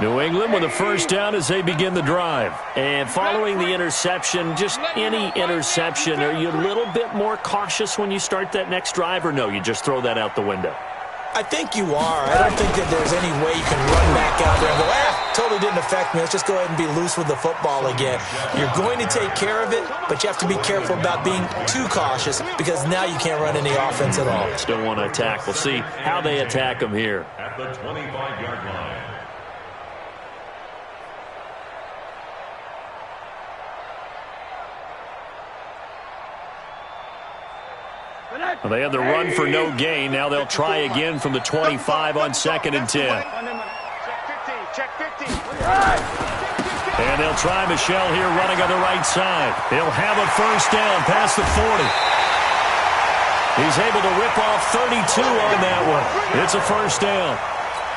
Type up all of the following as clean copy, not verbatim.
New England with a first down as they begin the drive. And following the interception, just any interception, are you a little bit more cautious when you start that next drive, or no, you just throw that out the window? I think you are. I don't think that there's any way you can run back out there and go, totally didn't affect me. Let's just go ahead and be loose with the football again. You're going to take care of it, but you have to be careful about being too cautious because now you can't run any offense at all. Still want to attack. We'll see how they attack them here. At the 25-yard line. Well, they had the run for no gain. Now they'll try again from the 25 on 2nd and 10. And they'll try Michelle here running on the right side. They'll have a first down past the 40. He's able to rip off 32 on that one. It's a first down.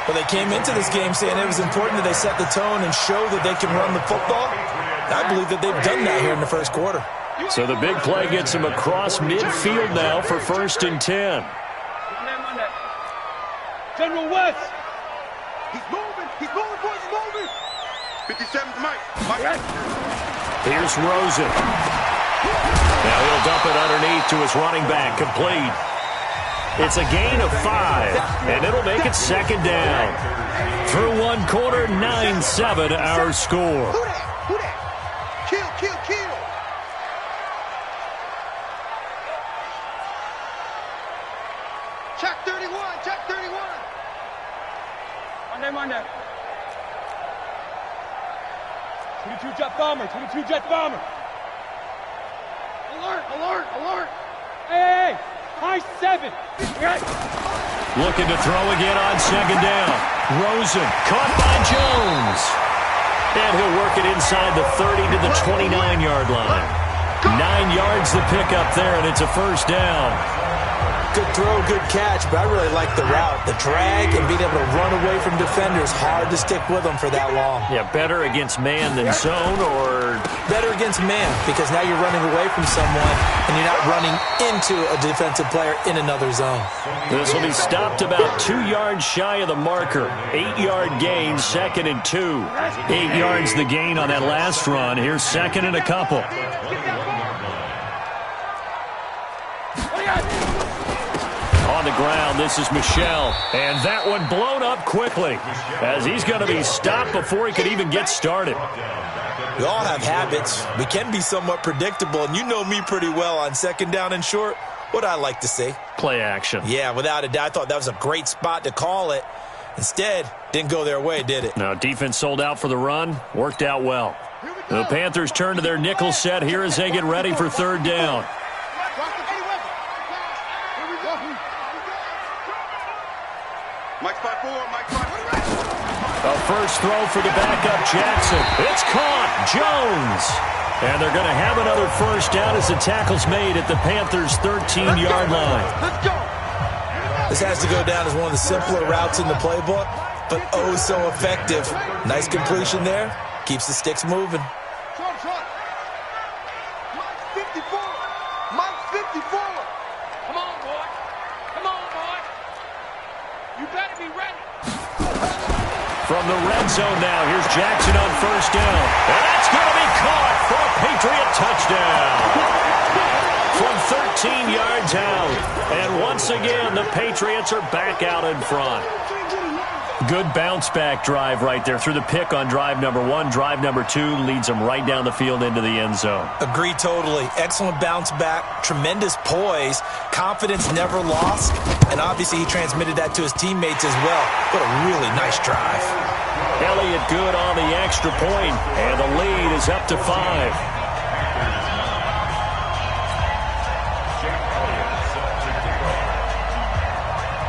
Well, they came into this game saying it was important that they set the tone and show that they can run the football. I believe that they've done that here in the first quarter. So the big play gets him across midfield now for 1st and 10. General West. He's moving, boys, he's moving. 57's Mike. Here's Rosen. Now he'll dump it underneath to his running back, complete. It's a gain of 5, and it'll make it 2nd down. Through one quarter, 9-7 our score. Who that? Kill. Check 31. Monday. 22 jet bomber. Alert. Hey, high 7. Looking to throw again on 2nd down. Rosen caught by Jones. And he'll work it inside the 30 to the 29-yard line. 9 yards the pickup there, and it's a first down. Good throw, good catch, but I really like the route. The drag and being able to run away from defenders, hard to stick with them for that long. Yeah, better against man than zone, or? Better against man, because now you're running away from someone and you're not running into a defensive player in another zone. This will be stopped about 2 yards shy of the marker. 8-yard gain, 2nd and 2. 8 yards the gain on that last run. Here's 2nd and a couple. On the ground, this is Michelle. And that one blown up quickly as he's going to be stopped before he could even get started. We all have habits. We can be somewhat predictable, and you know me pretty well on 2nd down and short. What I like to see. Play action. Yeah, without a doubt. I thought that was a great spot to call it. Instead, didn't go their way, did it? No, defense sold out for the run. Worked out well. The Panthers turn to their nickel set here as they get ready for 3rd down. A first throw for the backup Jackson. It's caught. Jones. And they're going to have another first down as the tackle's made at the Panthers' 13-yard line. Let's go. This has to go down as one of the simpler routes in the playbook, but oh so effective. Nice completion there. Keeps the sticks moving. Mike 54. Come on, boy. You better be ready. From the red zone now, here's Jackson on first down. And that's going to be caught for a Patriot touchdown. From 13 yards out. And once again, the Patriots are back out in front. Good bounce-back drive right there through the pick on drive number 1. Drive number 2 leads them right down the field into the end zone. Agree totally. Excellent bounce back, tremendous poise, confidence never lost, and obviously he transmitted that to his teammates as well. What a really nice drive. Elliott good on the extra point, and the lead is up to 5.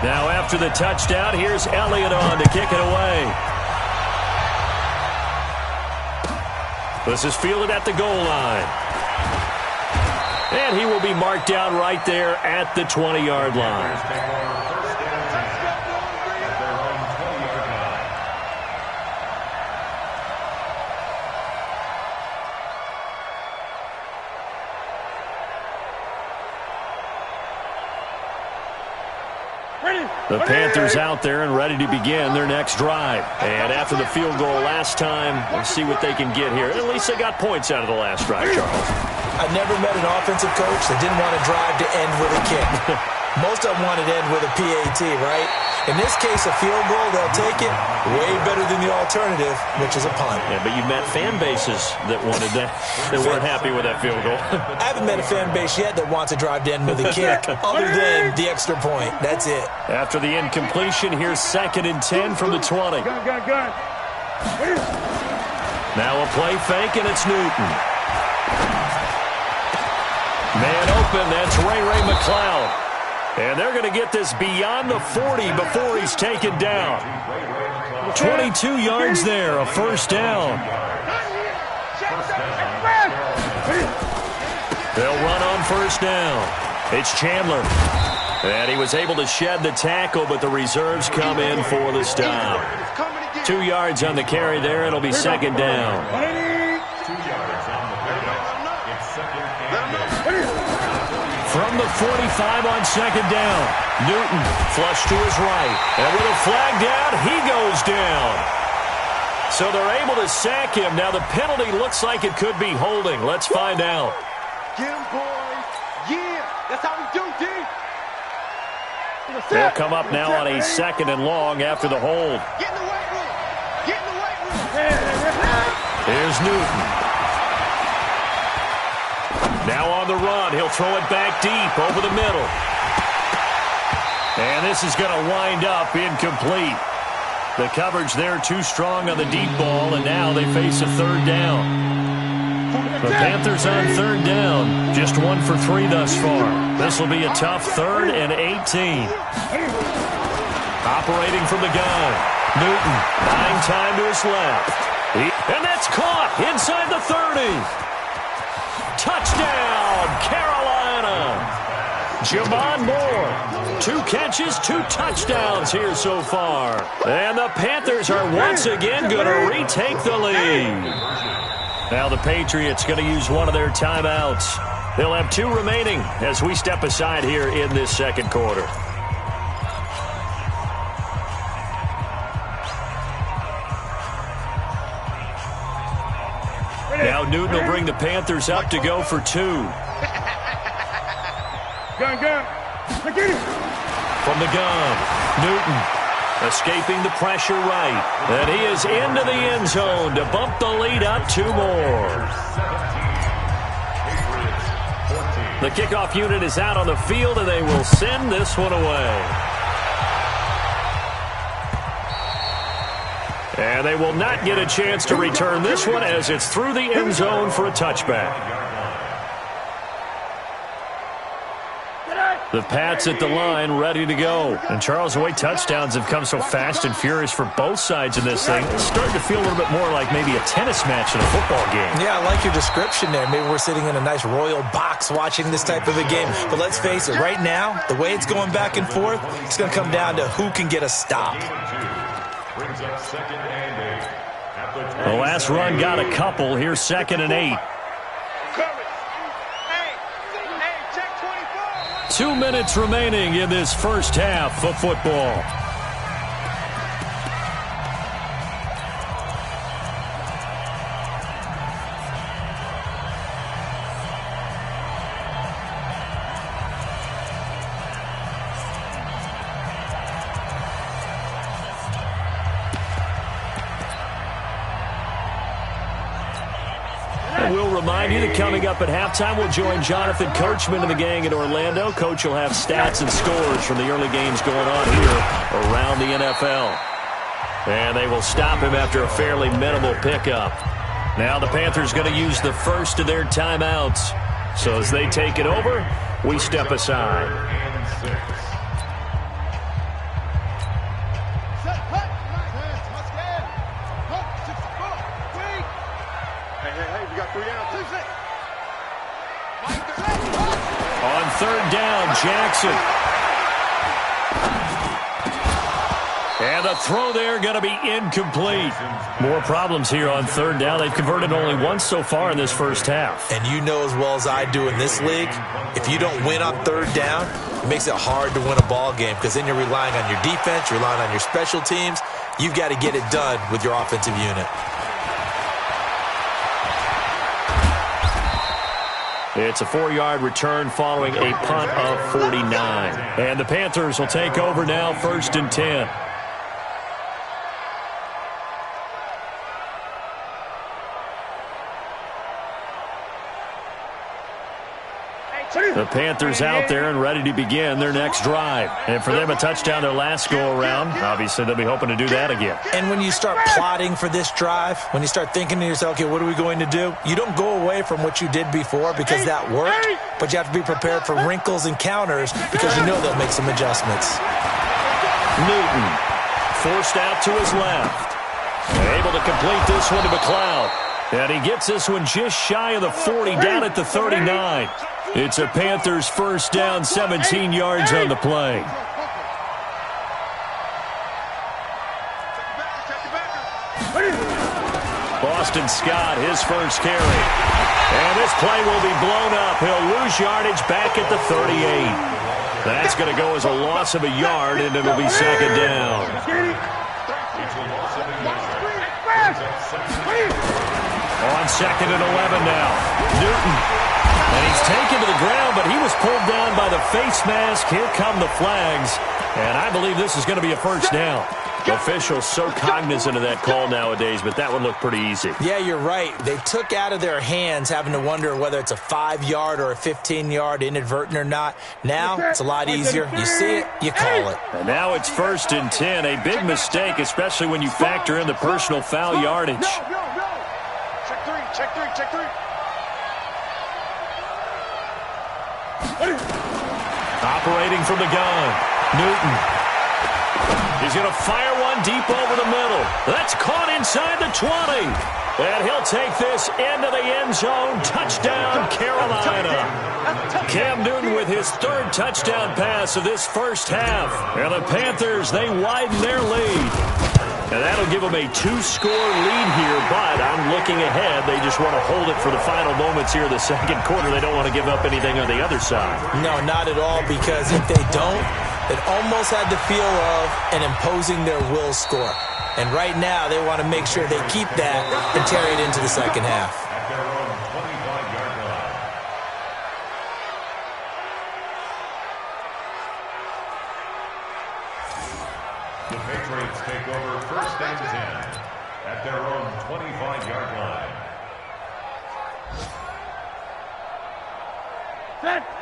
Now after the touchdown, here's Elliott on to kick it away. This is fielded at the goal line. And he will be marked down right there at the 20-yard line. The Panthers out there and ready to begin their next drive. And after the field goal last time, we'll see what they can get here. At least they got points out of the last drive, Charles. I never met an offensive coach that didn't want to drive to end with a kick. Most of them wanted to end with a PAT, right? In this case, a field goal, they'll take it. Way better than the alternative, which is a punt. Yeah, but you've met fan bases that wanted that, that weren't happy with that field goal. I haven't met a fan base yet that wants to drive to end with a kick, other than the extra point. That's it. After the incompletion, here's 2nd and 10 from the 20. Now a play fake, and it's Newton. Man open, that's Ray McCloud. And they're going to get this beyond the 40 before he's taken down. 22 yards there, a first down. They'll run on first down. It's Chandler. And he was able to shed the tackle, but the reserves come in for the stop. 2 yards on the carry there. It'll be 2nd down. From the 45 on 2nd down. Newton flush to his right. And with a flag down, he goes down. So they're able to sack him. Now the penalty looks like it could be holding. Let's find out. Get him, boys. Yeah, that's how we do, D. They'll come up now on a 2nd and long after the hold. Get in the weight room. Get in the weight room. Here's Newton. Now on the run, he'll throw it back deep over the middle. And this is going to wind up incomplete. The coverage there too strong on the deep ball, and now they face a 3rd down. The Panthers on 3rd down, just 1 for 3 thus far. This will be a tough 3rd and 18. Operating from the gun, Newton buying time to his left. And that's caught inside the 30. Touchdown, Carolina! Jamon Moore, 2 catches, 2 touchdowns here so far. And the Panthers are once again going to retake the lead. Now the Patriots going to use one of their timeouts. They'll have 2 remaining as we step aside here in this 2nd quarter. Now Newton will bring the Panthers up to go for 2. Gun. From the gun, Newton escaping the pressure right. And he is into the end zone to bump the lead up 2 more. The kickoff unit is out on the field, and they will send this one away. And they will not get a chance to return this one as it's through the end zone for a touchback. The Pats at the line, ready to go. And Charles, the way touchdowns have come so fast and furious for both sides in this thing, it's starting to feel a little bit more like maybe a tennis match in a football game. Yeah, I like your description there. Maybe we're sitting in a nice royal box watching this type of a game. But let's face it, right now, the way it's going back and forth, it's going to come down to who can get a stop. The last run got a couple. Here's 2nd and 8. 2 minutes remaining in this first half of football. We'll remind you that coming up at halftime, we'll join Jonathan Coachman and the gang in Orlando. Coach will have stats and scores from the early games going on here around the NFL. And they will stop him after a fairly minimal pickup. Now the Panthers going to use the first of their timeouts. So as they take it over, we step aside. On 3rd down, Jackson. And the throw there going to be incomplete. More problems here on 3rd down. They've converted only once so far in this first half. And you know as well as I do in this league, if you don't win on 3rd down, makes it hard to win a ball game because then you're relying on your defense, you're relying on your special teams. You've got to get it done with your offensive unit. It's a 4-yard return following a punt of 49. And the Panthers will take over now, 1st and 10. The Panthers out there and ready to begin their next drive. And for them, a touchdown their last go-around. Obviously, they'll be hoping to do that again. And when you start plotting for this drive, when you start thinking to yourself, okay, what are we going to do? You don't go away from what you did before because that worked, but you have to be prepared for wrinkles and counters because you know they'll make some adjustments. Newton forced out to his left. Able to complete this one to McLeod. And he gets this one just shy of the 40, down at the 39. It's a Panthers first down, 17 yards on the play. Boston Scott, his first carry. And this play will be blown up. He'll lose yardage back at the 38. That's going to go as a loss of a yard, and it'll be second down. On 2nd and 11 now. Newton. And he's taken to the ground, but he was pulled down by the face mask. Here come the flags. And I believe this is going to be a first down. Officials so cognizant of that call nowadays, but that one looked pretty easy. Yeah, you're right. They took out of their hands having to wonder whether it's a 5-yard or a 15-yard inadvertent or not. Now it's a lot easier. You see it, you call it. And now it's 1st and 10. A big mistake, especially when you factor in the personal foul yardage. Check three. Operating from the gun, Newton. He's going to fire one deep over the middle. That's caught inside the 20. And he'll take this into the end zone. Touchdown, Carolina. Cam Newton with his 3rd touchdown pass of this first half. And the Panthers, they widen their lead. And that'll give them a 2-score lead here, but I'm looking ahead. They just want to hold it for the final moments here of the second quarter. They don't want to give up anything on the other side. No, not at all, because if they don't, it almost had the feel of an imposing their will score. And right now, they want to make sure they keep that and carry it into the second half. The Patriots take over 1st and 10 at their own 25-yard line.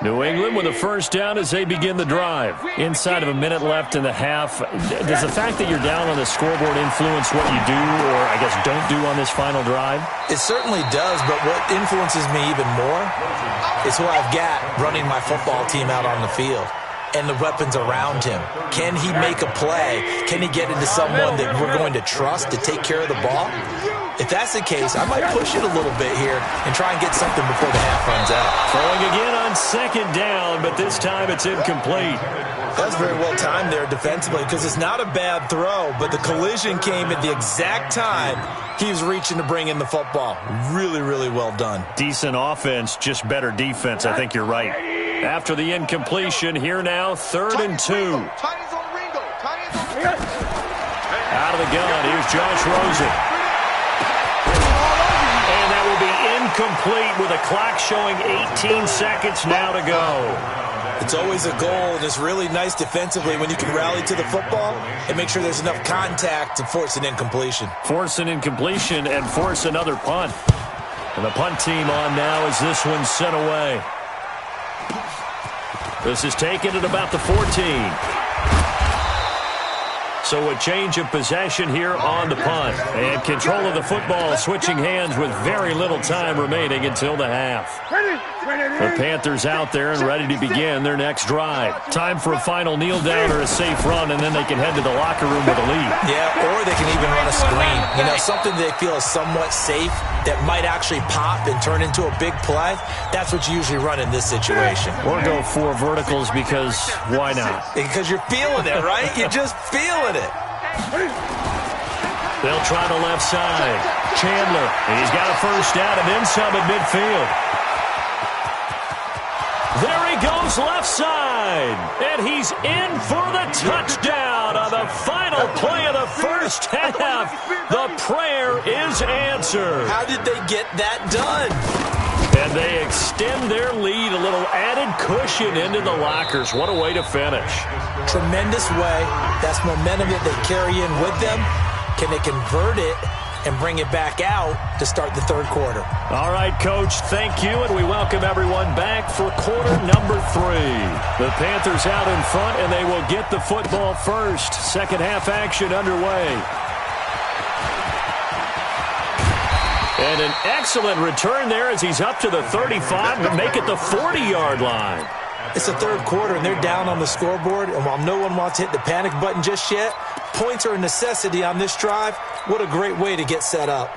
New England with a first down as they begin the drive. Inside of a minute left in the half. Does the fact that you're down on the scoreboard influence what you do, or I guess don't do on this final drive? It certainly does, but what influences me even more is who I've got running my football team out on the field. And the weapons around him. Can he make a play? Can he get into someone that we're going to trust to take care of the ball? If that's the case, I might push it a little bit here and try and get something before the half runs out. Throwing again on 2nd down, but this time it's incomplete. That's very well timed there defensively because it's not a bad throw, but the collision came at the exact time he was reaching to bring in the football. Really, really well done. Decent offense, just better defense. I think you're right. After the incompletion, here now, 3rd and 2. Out of the gun, here's Josh Rosen. And that will be incomplete with a clock showing 18 seconds now to go. It's always a goal, and it's really nice defensively when you can rally to the football and make sure there's enough contact to force an incompletion. Force an incompletion and force another punt. And the punt team on now as this one's sent away. This is taken at about the 14. So a change of possession here on the punt. And control of the football switching hands with very little time remaining until the half. The Panthers out there and ready to begin their next drive. Time for a final kneel down or a safe run, and then they can head to the locker room with a lead. Yeah, or they can even run a screen. You know, something they feel is somewhat safe that might actually pop and turn into a big play. That's what you usually run in this situation. Or go 4 verticals because why not? Because you're feeling it, right? You're just feeling it. They'll try the left side. Chandler, and he's got a first down and then some at midfield. There he goes goes left side. And he's in for the touchdown on the final play of the first half. The prayer is answered. How did they get that done? And they extend their lead, a little added cushion into the lockers. What a way to finish. Tremendous way. That's momentum that they carry in with them. Can they convert it and bring it back out to start the third quarter? All right, Coach, thank you, and we welcome everyone back for quarter number 3. The Panthers out in front, and they will get the football first. Second half action underway. And an excellent return there as he's up to the 35 to make it the 40-yard line. It's the third quarter, and they're down on the scoreboard, and while no one wants to hit the panic button just yet, points are a necessity on this drive. What a great way to get set up.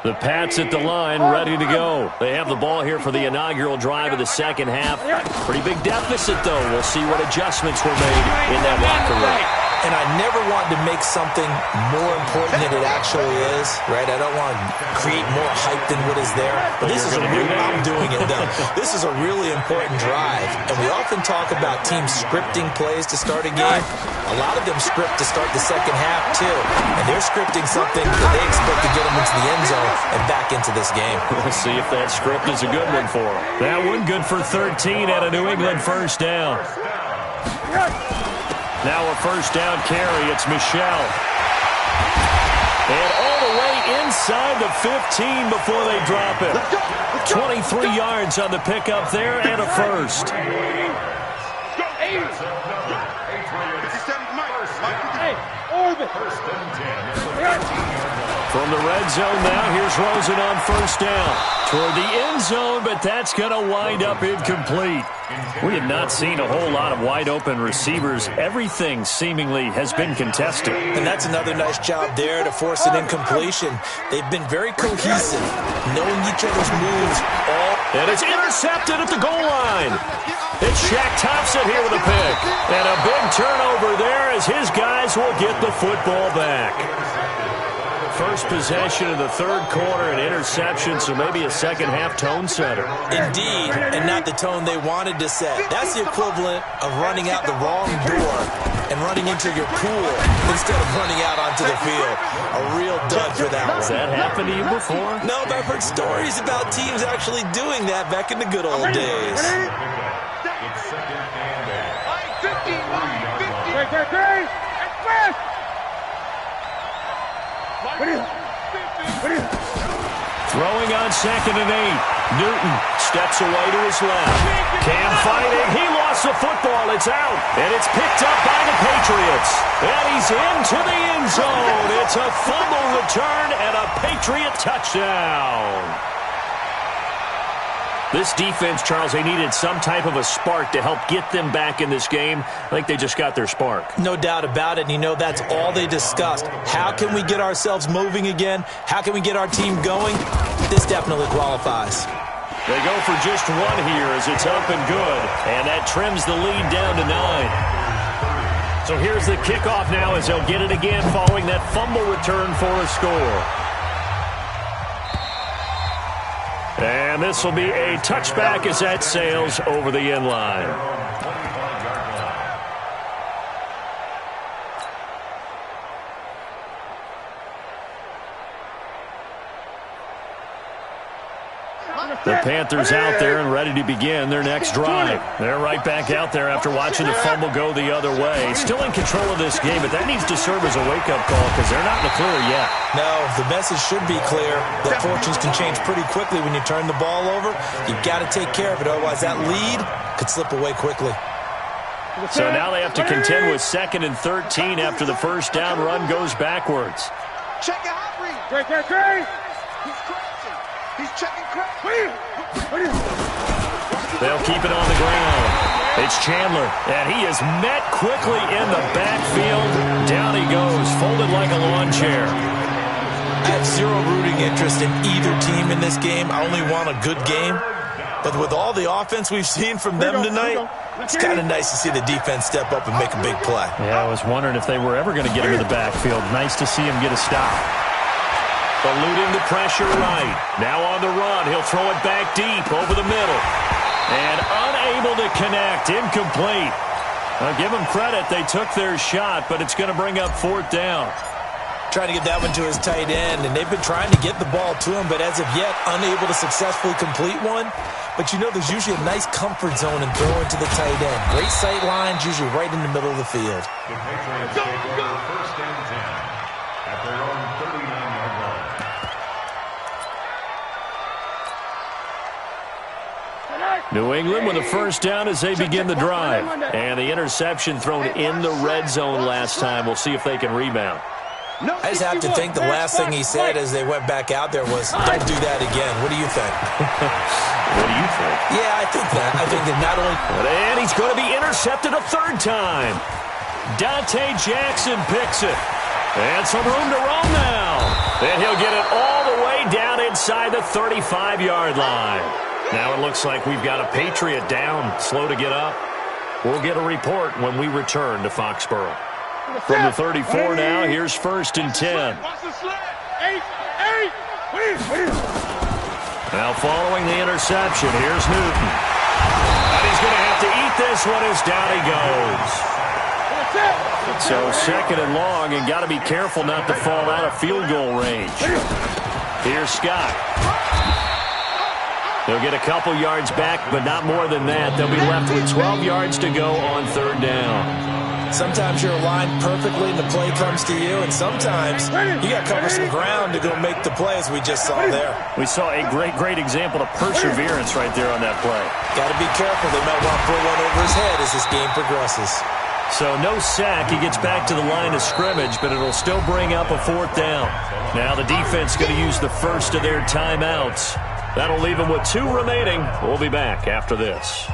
The Pats at the line, ready to go. They have the ball here for the inaugural drive of the second half. Pretty big deficit, though. We'll see what adjustments were made in that locker room. And I never want to make something more important than it actually is, right? I don't want to create more hype than what is there. But this is a real, I'm doing it, though. This is a really important drive. And we often talk about teams scripting plays to start a game. A lot of them script to start the second half, too. And they're scripting something that they expect to get them into the end zone and back into this game. We'll see if that script is a good one for them. That one good for 13 at a New England first down. Now a first down carry. It's Michel. And all the way inside the 15 before they drop it. 23 yards on the pickup there and a first. From the red zone now, here's Rosen on first down. Toward the end zone, but that's going to wind up incomplete. We have not seen a whole lot of wide-open receivers. Everything seemingly has been contested. And that's another nice job there to force an incompletion. They've been very cohesive, knowing each other's moves. And it's intercepted at the goal line. It's Shaq Thompson here with a pick. And a big turnover there as his guys will get the football back. First possession of the third quarter, an interception, so maybe a second-half tone setter. Indeed, and not the tone they wanted to set. That's the equivalent of running out the wrong door and running into your pool instead of running out onto the field. A real dud for that one. Has that happened to you before? No, but I've heard stories about teams actually doing that back in the good old days. Throwing on 2nd and 8. Newton steps away to his left. Cam fighting. He lost the football. It's out. And it's picked up by the Patriots. And he's into the end zone. It's a fumble return and a Patriot touchdown. This defense, Charles, they needed some type of a spark to help get them back in this game. I think they just got their spark. No doubt about it. And you know, that's all they discussed. How can we get ourselves moving again? How can we get our team going? This definitely qualifies. They go for just one here as it's up and good. And that trims the lead down to 9. So here's the kickoff now as they'll get it again following that fumble return for a score. And this will be a touchback as that sails over the end line. The Panthers out there and ready to begin their next drive. They're right back out there after watching the fumble go the other way. Still in control of this game, but that needs to serve as a wake-up call because they're not in the clear yet. No, the message should be clear that fortunes can change pretty quickly when you turn the ball over. You've got to take care of it, otherwise that lead could slip away quickly. So now they have to contend with 2nd and 13 after the first down run goes backwards. Check your hot read. Great. He's crashing. He's checking crash. They'll keep it on the ground. It's Chandler, and he is met quickly in the backfield. Down he goes, folded like a lawn chair. I have zero rooting interest in either team in this game. I only want a good game. But with all the offense we've seen from them tonight, It's kind of nice to see the defense step up and make a big play. Yeah, I was wondering if they were ever going to get into the backfield. Nice to see him get a stop. Eluding the pressure right. Now on the run. He'll throw it back deep over the middle. And unable to connect. Incomplete. I'll give them credit. They took their shot, but it's going to bring up 4th down. Trying to get that one to his tight end, and they've been trying to get the ball to him, but as of yet, unable to successfully complete one. But you know there's usually a nice comfort zone in throwing to the tight end. Great sight lines, usually right in the middle of the field. The Patriots take over 1st and 10 at their own 39-yard line. New England with a 1st down as they begin the drive. And the interception thrown in the red zone last time. We'll see if they can rebound. I just have to think the last thing he said as they went back out there was, don't do that again. What do you think? What do you think? Yeah, I think that. I think that not only... And he's going to be intercepted a 3rd time. Dante Jackson picks it. And some room to roam now. And he'll get it all the way down inside the 35-yard line. Now it looks like we've got a Patriot down, slow to get up. We'll get a report when we return to Foxborough. From the 34 now, here's 1st and 10. Now following the interception, here's Newton. And he's going to have to eat this one as down he goes. So 2nd and long, and got to be careful not to fall out of field goal range. Here's Scott. They'll get a couple yards back, but not more than that. They'll be left with 12 yards to go on 3rd down. Sometimes you're aligned perfectly and the play comes to you, and sometimes you got to cover some ground to go make the play, as we just saw there. We saw a great example of perseverance right there on that play. Got to be careful. They might want to put one over his head as this game progresses. So no sack. He gets back to the line of scrimmage, but it'll still bring up a 4th down. Now the defense going to use the first of their timeouts. That'll leave them with 2 remaining. We'll be back after this.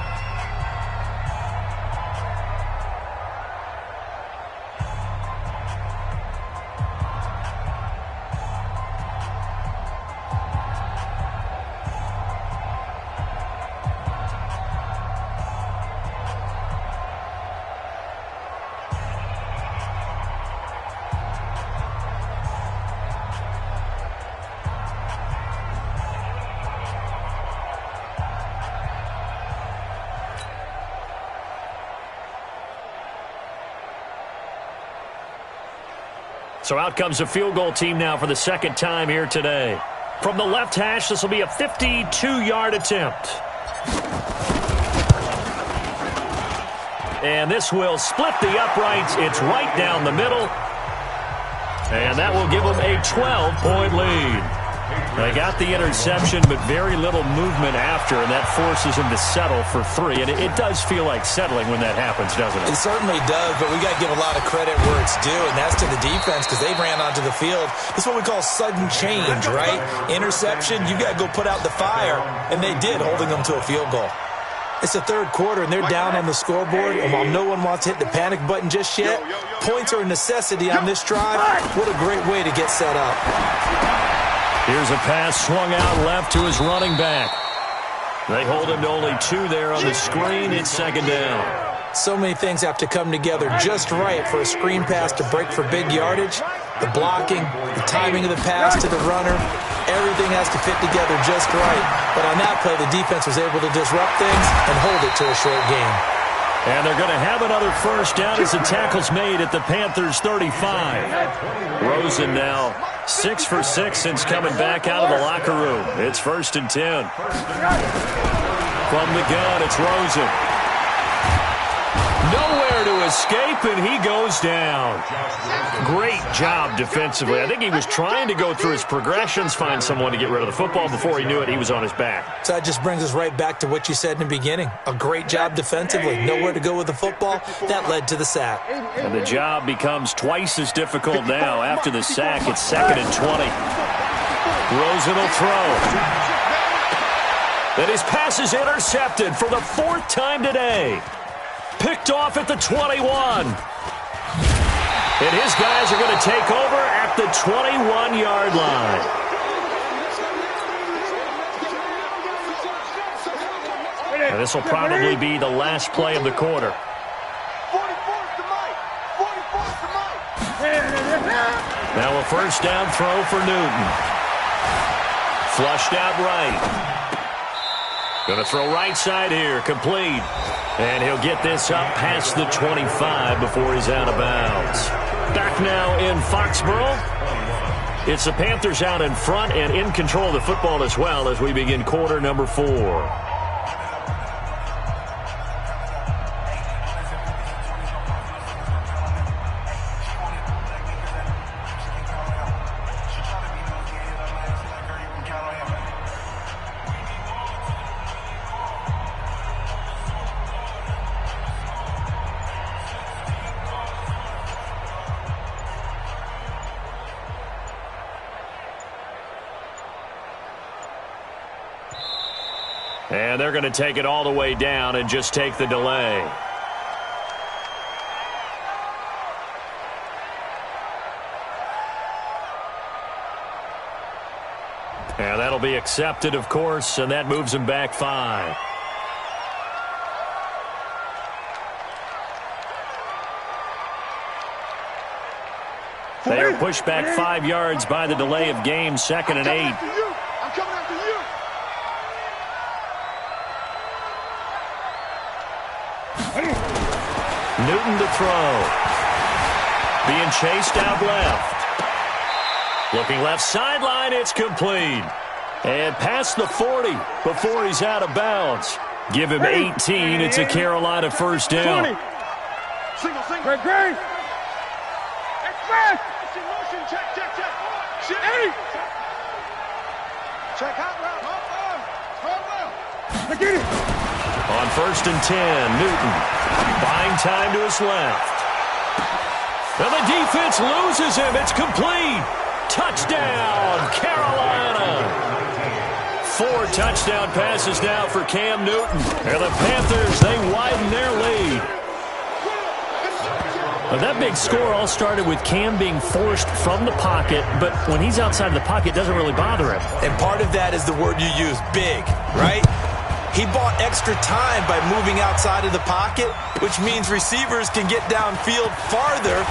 So out comes the field goal team now for the 2nd time here today. From the left hash, this will be a 52-yard attempt. And this will split the uprights. It's right down the middle. And that will give them a 12-point lead. They got the interception, but very little movement after, and that forces them to settle for 3. And it does feel like settling when that happens, doesn't it? It certainly does, but we got to give a lot of credit where it's due, and that's to the defense because they ran onto the field. This is what we call sudden change, right? Interception, you got to go put out the fire, and they did, holding them to a field goal. It's the 3rd quarter, and they're down on the scoreboard, and while no one wants to hit the panic button just yet, points are a necessity on this drive. What a great way to get set up. Here's a pass swung out left to his running back. They hold him to only 2 there on the screen. It's 2nd down. So many things have to come together just right for a screen pass to break for big yardage. The blocking, the timing of the pass to the runner, everything has to fit together just right. But on that play, the defense was able to disrupt things and hold it to a short game. And they're going to have another 1st down as the tackle's made at the Panthers' 35. Rosen now 6 for 6 since coming back out of the locker room. It's 1st and 10. From the gun, it's Rosen. Nowhere to escape, and he goes down. Great job defensively. I think he was trying to go through his progressions, find someone to get rid of the football. Before he knew it, he was on his back. So that just brings us right back to what you said in the beginning. A great job defensively. Nowhere to go with the football. That led to the sack. And the job becomes twice as difficult now. After the sack, it's 2nd and 20. Rosen will throw. And his pass is intercepted for the 4th time today. Picked off at the 21. And his guys are going to take over at the 21-yard line. And this will probably be the last play of the quarter. 44's to Mike. 44's to Mike. Now a first down throw for Newton. Flushed out right. Going to throw right side here, complete. And he'll get this up past the 25 before he's out of bounds. Back now in Foxborough. It's the Panthers out in front and in control of the football as well as we begin quarter number 4. And they're going to take it all the way down and just take the delay. And that'll be accepted, of course, and that moves him back 5. They are pushed back 5 yards by the delay of game, 2nd and 8. I'm coming after you. Newton to throw. Being chased out left. Looking left sideline, it's complete. And past the 40 before he's out of bounds. Give him 18. It's a Carolina first down. 20. Single. Great. Express. Motion. Check. Shit. 8. Check hot route. I get it. On 1st and 10, Newton buying time to his left. And the defense loses him. It's complete. Touchdown, Carolina. 4 touchdown passes now for Cam Newton. And the Panthers, they widen their lead. Now, that big score all started with Cam being forced from the pocket, but when he's outside of the pocket, it doesn't really bother him. And part of that is the word you use, big, right? He bought extra time by moving outside of the pocket, which means receivers can get downfield farther,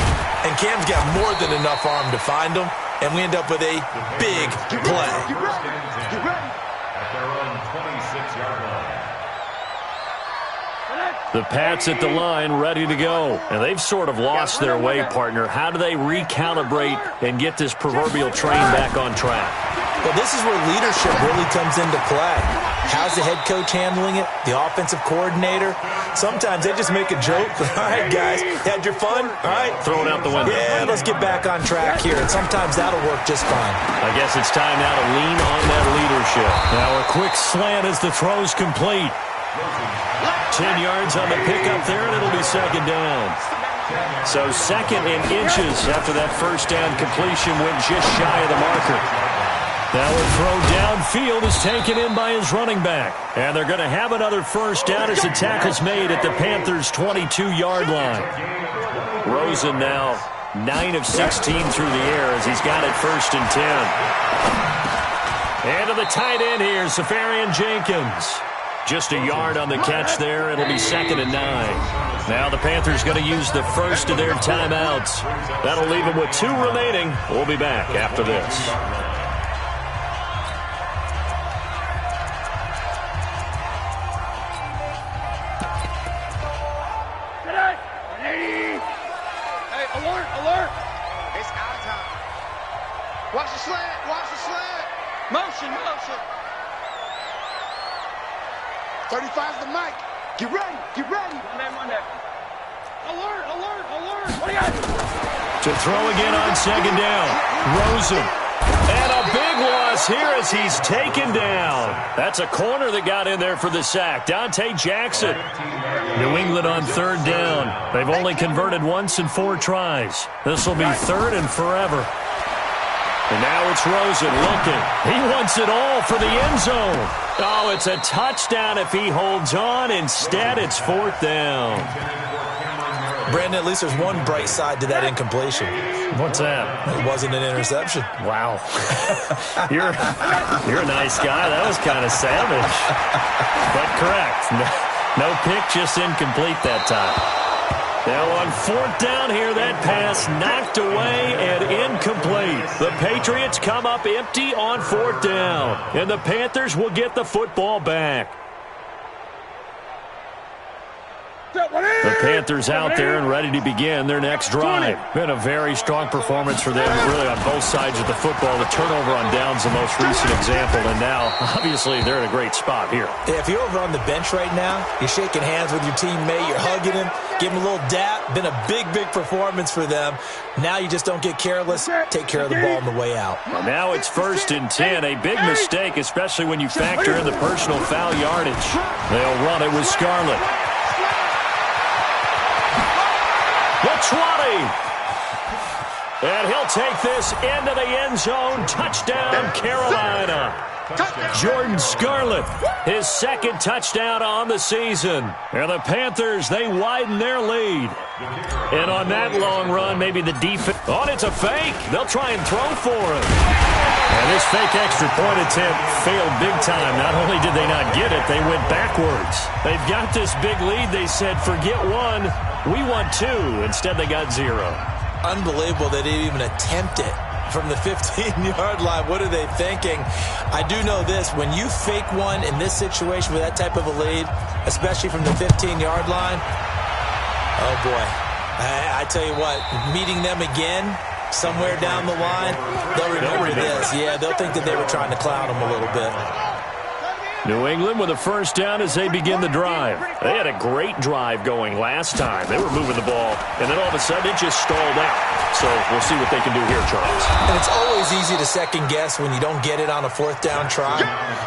and Cam's got more than enough arm to find them, and we end up with a big play. Get ready. At their own 26-yard line. The Pats at the line ready to go. And they've sort of lost their way, partner. How do they recalibrate and get this proverbial train back on track? Well, this is where leadership really comes into play. How's the head coach handling it? The offensive coordinator? Sometimes they just make a joke. All right, guys, had your fun? All right. Throw it out the window. Yeah, let's get back on track here. And sometimes that'll work just fine. I guess it's time now to lean on that leadership. Now a quick slant as the throw's complete. 10 yards on the pickup there, and it'll be 2nd down. So 2nd and inches after that first down completion went just shy of the marker. Now a throw downfield is taken in by his running back. And they're going to have another first down as the tackle's made at the Panthers' 22-yard line. Rosen now 9 of 16 through the air as he's got it 1st and 10. And to the tight end here, Safarian Jenkins. Just a yard on the catch there. It'll be 2nd and 9. Now the Panthers going to use the first of their timeouts. That'll leave them with 2 remaining. We'll be back after this. Hey, alert. It's out of time. Watch the slant. Motion. 35's the mic. Get ready. One day. Alert. What do you got? To throw again on 2nd down. Rosen. And a big loss here as he's taken down. That's a corner that got in there for the sack. Dante Jackson. New England on 3rd down. They've only converted once in 4 tries. This will be 3rd and forever. And now it's Rosen looking. He wants it all for the end zone. Oh, it's a touchdown if he holds on. Instead, it's 4th down. Brandon, at least there's one bright side to that incompletion. What's that? It wasn't an interception. Wow. You're a nice guy. That was kind of savage. But correct. No pick, just incomplete that time. Now on fourth down here, that pass knocked away and incomplete. The Patriots come up empty on fourth down, and the Panthers will get the football back. The Panthers out there and ready to begin their next drive. Been a very strong performance for them, really, on both sides of the football. The turnover on downs the most recent example, and now, obviously, they're in a great spot here. Yeah, if you're over on the bench right now, you're shaking hands with your teammate, you're hugging him, give him a little dap. Been a big, big performance for them. Now you just don't get careless. Take care of the ball on the way out. Well, now it's 1st and 10. A big mistake, especially when you factor in the personal foul yardage. They'll run it with Scarlett. The 20. And he'll take this into the end zone. Touchdown, Carolina. Jordan Scarlett, his second touchdown on the season. And the Panthers, they widen their lead. And on that long run, maybe the defense. Oh, it's a fake. They'll try and throw for it. And this fake extra point attempt failed big time. Not only did they not get it, they went backwards. They've got this big lead. They said, forget one. We want two. Instead, they got 0. Unbelievable they didn't even attempt it from the 15-yard line. What are they thinking? I do know this. When you fake one in this situation with that type of a lead, especially from the 15-yard line, oh, boy. I tell you what, meeting them again somewhere down the line, they'll remember this. Yeah, they'll think that they were trying to clown them a little bit. New England with a first down as they begin the drive. They had a great drive going last time. They were moving the ball, and then all of a sudden it just stalled out. So we'll see what they can do here, Charles. And it's always easy to second guess when you don't get it on a fourth down try.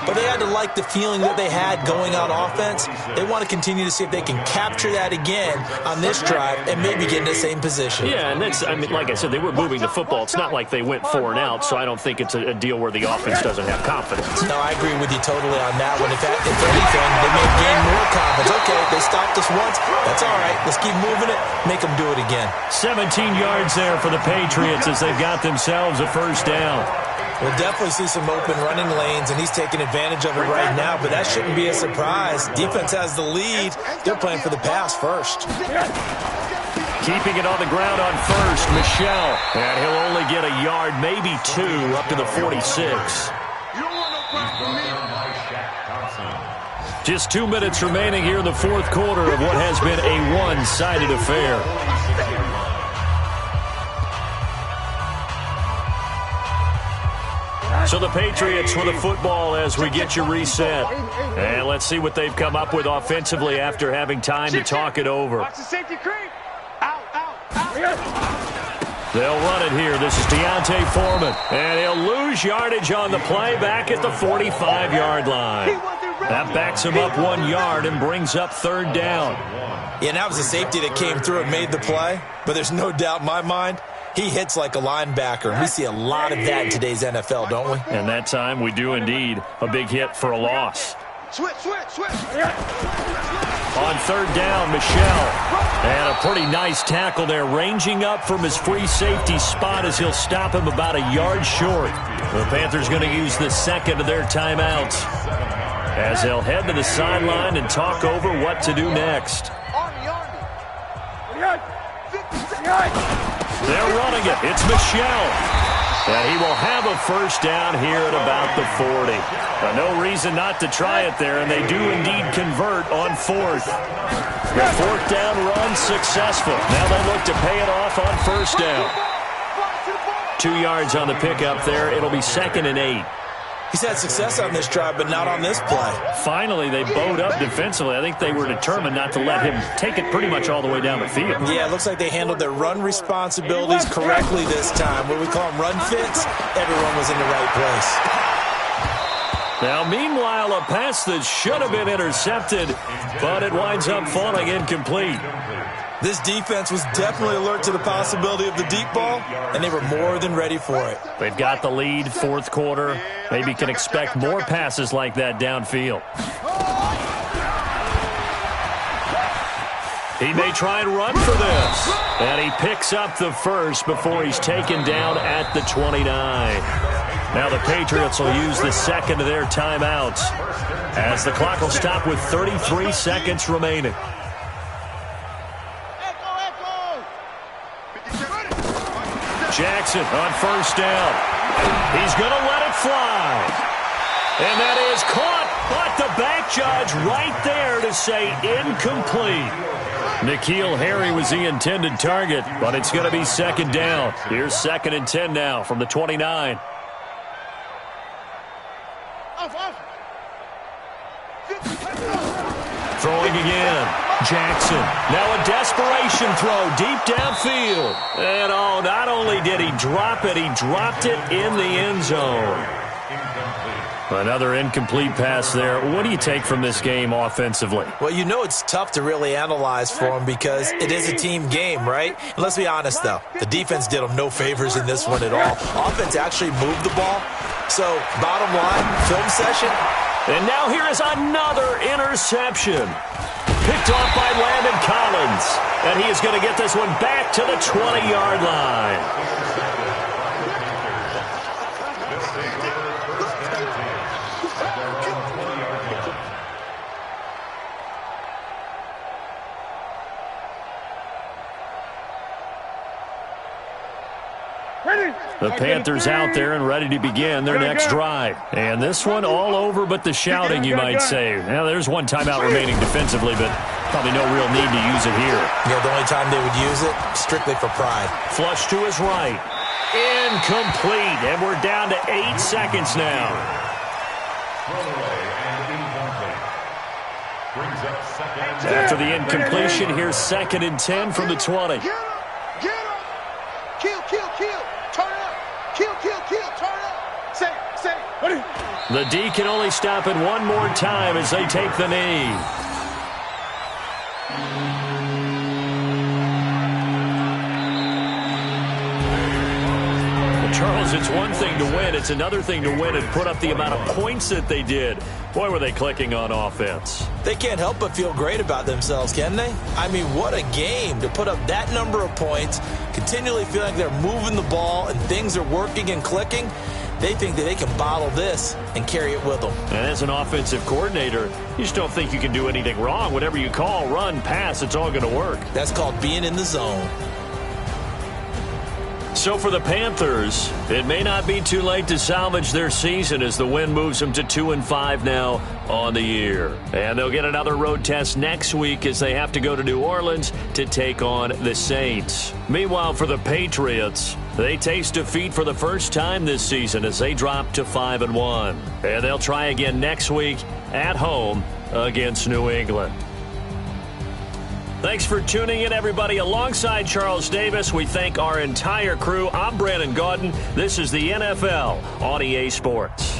But they had to like the feeling that they had going on offense. They want to continue to see if they can capture that again on this drive and maybe get in the same position. Yeah, and that's, I mean, like I said, they were moving the football. It's not like they went 4 and out, so I don't think it's a deal where the offense doesn't have confidence. No, I agree with you totally on that one. If anything, they may gain more confidence. Okay, they stopped us once. That's all right. Let's keep moving it. Make them do it again. 17 yards there for the Patriots as they've got themselves a first down. We'll definitely see some open running lanes, and he's taking advantage of it right now, but that shouldn't be a surprise. Defense has the lead. They're playing for the pass first. Keeping it on the ground on first, Michelle. And he'll only get a yard, maybe 2, up to the 46. Just 2 minutes remaining here in the fourth quarter of what has been a one-sided affair. So the Patriots with the football as we get you reset. And let's see what they've come up with offensively after having time to talk it over. Watch the safety creep. Out, out, out. They'll run it here. This is Deontay Foreman. And he'll lose yardage on the play back at the 45-yard line. That backs him up 1 yard and brings up third down. Yeah, and that was a safety that came through and made the play. But there's no doubt in my mind, he hits like a linebacker. And we see a lot of that in today's NFL, don't we? And that time we do indeed. A big hit for a loss. Switch, switch, switch. On third down, Michelle. And a pretty nice tackle there, ranging up from his free safety spot as he'll stop him about a yard short. The Panthers going to use the second of their timeouts as they'll head to the sideline and talk over what to do next. They're running it. It's Michelle. And he will have a first down here at about the 40. No reason not to try it there, and they do indeed convert on fourth. The fourth down run successful. Now they look to pay it off on first down. 2 yards on the pickup there. It'll be 2nd and 8. He's had success on this drive, but not on this play. Finally, they bowed up defensively. I think they were determined not to let him take it pretty much all the way down the field. Yeah, it looks like they handled their run responsibilities correctly this time. What we call them run fits, everyone was in the right place. Now, meanwhile, a pass that should have been intercepted, but it winds up falling incomplete. This defense was definitely alert to the possibility of the deep ball, and they were more than ready for it. They've got the lead, fourth quarter. Maybe can expect more passes like that downfield. He may try and run for this. And he picks up the first before he's taken down at the 29. Now the Patriots will use the second of their timeouts as the clock will stop with 33 seconds remaining. Jackson on first down. He's going to let it fly. And that is caught, but the back judge right there to say incomplete. N'Keal Harry was the intended target, but it's going to be second down. Here's 2nd and 10 now from the 29. Throwing again. Jackson. Now a desperation throw deep downfield. And oh, not only did he drop it, he dropped it in the end zone. Another incomplete pass there. What do you take from this game offensively? Well, you know it's tough to really analyze for them because it is a team game, right? And let's be honest, though. The defense did them no favors in this one at all. Offense actually moved the ball. So, bottom line, film session. And now here is another interception. Picked off by Landon Collins. And he is going to get this one back to the 20-yard line. The Panthers out there and ready to begin their next drive. And this one all over but the shouting, you might say. Now, there's one timeout remaining defensively, but probably no real need to use it here. Yeah, the only time they would use it, strictly for pride. Flush to his right. Incomplete. And we're down to 8 seconds now. After the incompletion, here's 2nd and 10 from the 20. Get him! Kill, kill, kill! Turn up! Kill, kill, kill! Turn up! Say, what do you... The D can only stop it one more time as they take the knee. Well, Charles, it's one thing to win. It's another thing to win and put up the amount of points that they did. Boy, were they clicking on offense. They can't help but feel great about themselves, can they? I mean, what a game to put up that number of points, continually feeling like they're moving the ball and things are working and clicking. They think that they can bottle this and carry it with them. And as an offensive coordinator, you just don't think you can do anything wrong. Whatever you call, run, pass, it's all going to work. That's called being in the zone. So for the Panthers, it may not be too late to salvage their season as the win moves them to 2-5 now on the year. And they'll get another road test next week as they have to go to New Orleans to take on the Saints. Meanwhile, for the Patriots, they taste defeat for the first time this season as they drop to 5-1. And they'll try again next week at home against New England. Thanks for tuning in, everybody. Alongside Charles Davis, we thank our entire crew. I'm Brandon Gaudin. This is the NFL on EA Sports.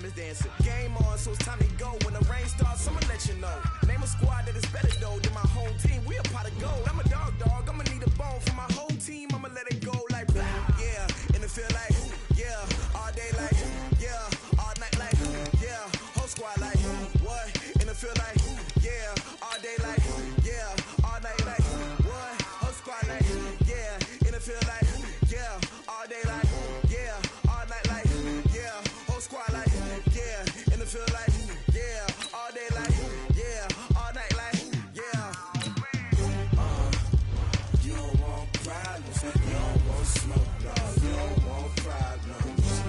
time is dancing. Game on, so it's time to go. When the rain starts, I'ma let you know. Name a squad that is better though than my home team. We a pot of gold. I'm a dog. I'ma need a bone for my whole team. I'ma let it go like yeah. And it feel like yeah. All day like yeah. All night like yeah. Whole squad like what? And it feel like yeah. All day like yeah. All night like what? Whole squad like yeah. And it feel like yeah. All day like yeah. All night like yeah. Whole squad like yeah. And it feel like yeah. All day like yeah. All night like yeah. You don't want problems. You don't want smoke, dog. You don't want problems.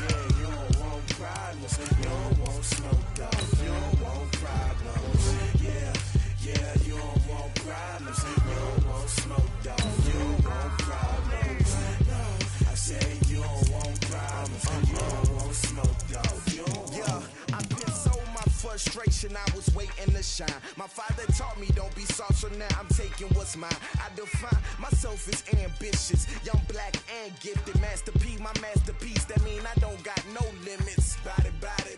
Yeah, you don't want problems. You don't want smoke, dog. You don't want problems. Yeah, you don't want problems. You don't want smoke, dog. You don't want problems. No, I say you don't want problems. You don't want smoke, dog. You don't want. Yeah, I've been so my frustration. I was waiting to shine. My father taught me don't be soft, so now I'm taking what's mine. I define myself as ambitious, young, black, and gifted. Master P, my masterpiece. That mean I don't got no limits. Bout it,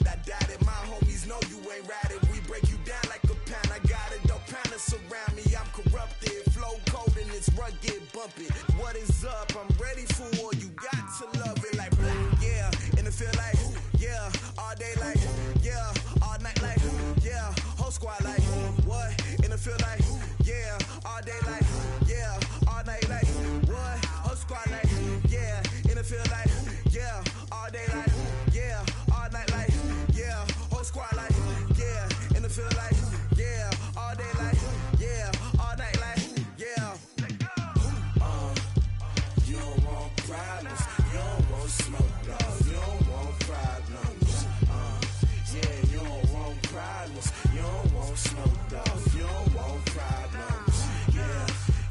I doubt it. My homies know you ain't ratted. We break you down like a pound. I got it, don't panic surround me. I'm corrupted, flow cold and it's rugged, bumpy. What is up? I'm ready for war. You got to love it like black, yeah. And it feel like yeah. All day like yeah. All night like yeah. Whole squad like what? And it feel like yeah. All day like yeah. All night like what? Whole squad like yeah. And it feel like yeah. All day like yeah. All night like yeah. Whole squad like yeah. And it feel like yeah. All day like yeah. All night like yeah. You don't want problems. You don't want smoke, dog. You don't want problems. Yeah, you don't want problems. You don't want smoke, dog. You don't want problems.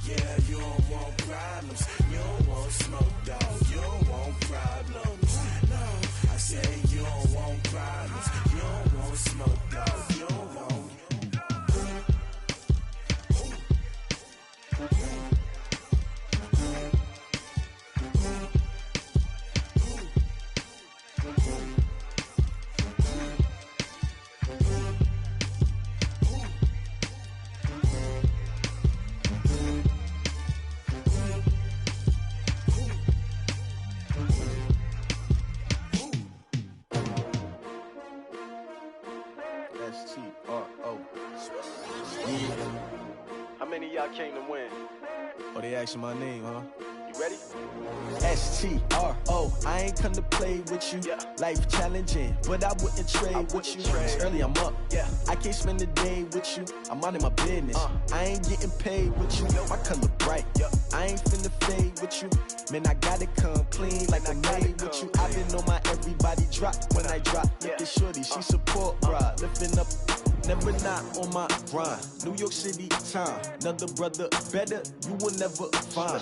Yeah, you don't want problems. You don't want smoke, dog. You don't want problems. No, I say you don't want problems. You don't want smoke, dog. You don't want. How many of y'all came to win? Oh, they asking my name, huh? You ready? S-T-R-O, I ain't come to play with you. Yeah. Life challenging, but I wouldn't trade with you. It's early, I'm up. Yeah. I can't spend the day with you. I'm minding my business. I ain't getting paid with you. My color bright. Yeah. I ain't finna fade with you. Man, I gotta come clean like I made with you. I've been on my everybody drop when I drop. Look at shorty, she support, bruh. Lifting up. Never not on my grind. New York City time. Another brother better, you will never find.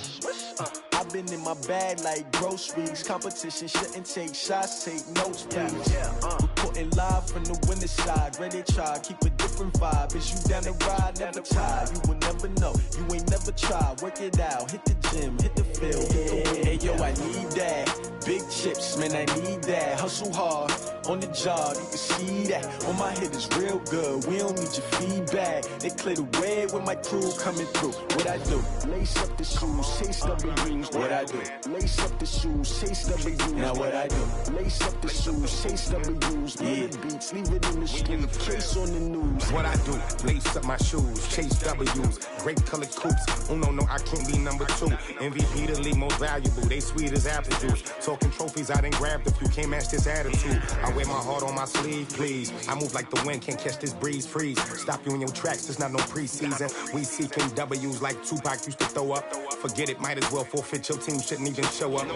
I've been in my bag like groceries. Competition shouldn't take shots, take notes, please. Reporting live from the winter side. Ready to try, keep a different vibe. Is you down the ride, never tired. You will never know, you ain't never tried. Work it out, hit the gym, hit the field. Hey yo, I need that. Big chips, man, I need that. Hustle hard, on the job, you can see that. On my head is real good, we don't need your feedback. They clear the way when my crew coming through. What I do? Lace up the shoes, chase W's. What I do? Lace up the shoes, chase W's. Now what I do? Lace up the shoes, chase W's. Yeah. Beats, leave it in the street, case on the news. What I do? Lace up my shoes, chase W's. Great colored coops. Oh no, I can't be number 2. MVP the league most valuable. They sweet as apple juice. Talking trophies, I done grabbed a few. Can't match this attitude. I wear my heart on my sleeve, please. I move like the wind, can't catch this breeze, freeze. Stop you in your tracks, it's not no preseason. We seeking W's like Tupac used to throw up. Forget it, might as well forfeit, your team shouldn't even show up.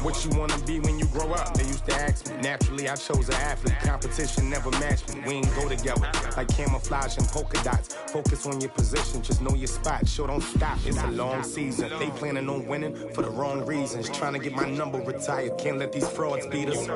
What you wanna be when you grow up? They used to ask me. Naturally, I chose an athlete. Competition never matched me. We ain't go together. Like camouflage and polka dots. Focus on your position, just know your spot. Sure, don't stop, it's a long season. They planning on winning for the wrong reasons. Trying to get my number retired, can't let these frauds beat us.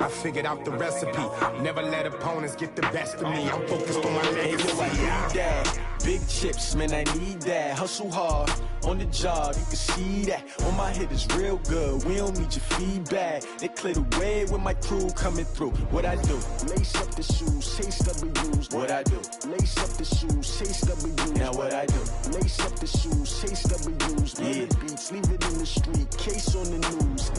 I figured out the recipe. Never let opponents get the best of me. I'm focused on my legacy. Hey, yo, I need that. Big chips, man, I need that. Hustle hard on the job, you can see that. On my head is real good, we don't need your feedback. They clear the way with my crew coming through. What I do? Lace up the shoes, chase W's. What I do? Lace up the shoes, chase W's. Now what I do? Lace up the shoes, chase W's. Yeah. The beats, leave it in the street, case on the news.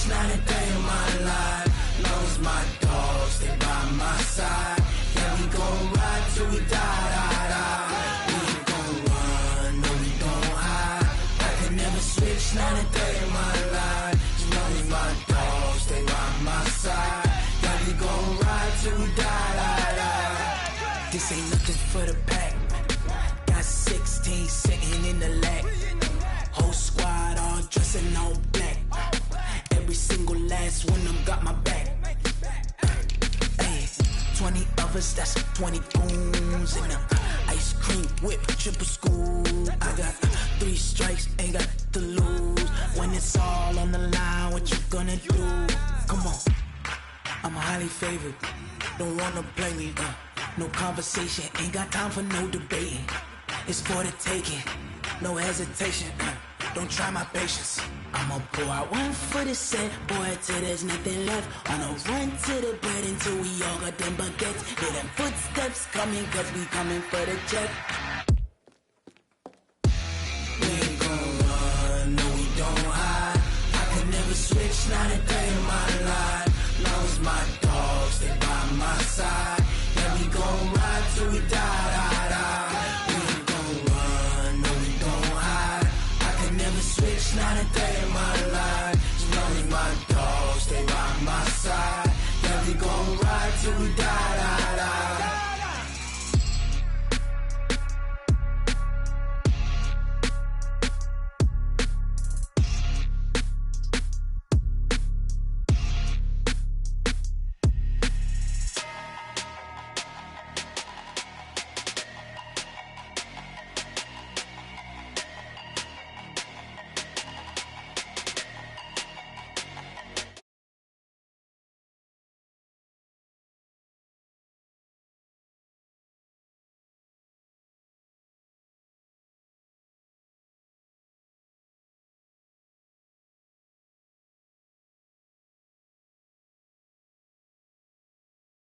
Not a day in my life. Long as my dogs stay by my side. Yeah, we gon' ride till we die, die, die. We ain't gon' run, no, we gon' hide. I can never switch, not a day in my life. As long as my dogs stay by my side. Yeah, we gon' ride till we die, die, die. This ain't nothing for the pack. Got 16 sitting in the lap. Whole squad all dressing all black. Every single last one of them got my back. Hey, 20 of us, that's 20 goons. And the ice cream whip, triple scoop. I got 3 strikes, ain't got to lose. When it's all on the line, what you gonna do? Come on, I'm highly favored. Don't wanna play me, no conversation. Ain't got time for no debating. It's for the taking, no hesitation. Don't try my patience. I'ma pour out one for the set, boy, till there's nothing left. On a run to the bread until we all got them baguettes. Hear them footsteps coming, cause we coming for the jet. We ain't gon' run, no, we don't hide. I can never switch, not a day in my life. Long as my dogs stay by my side.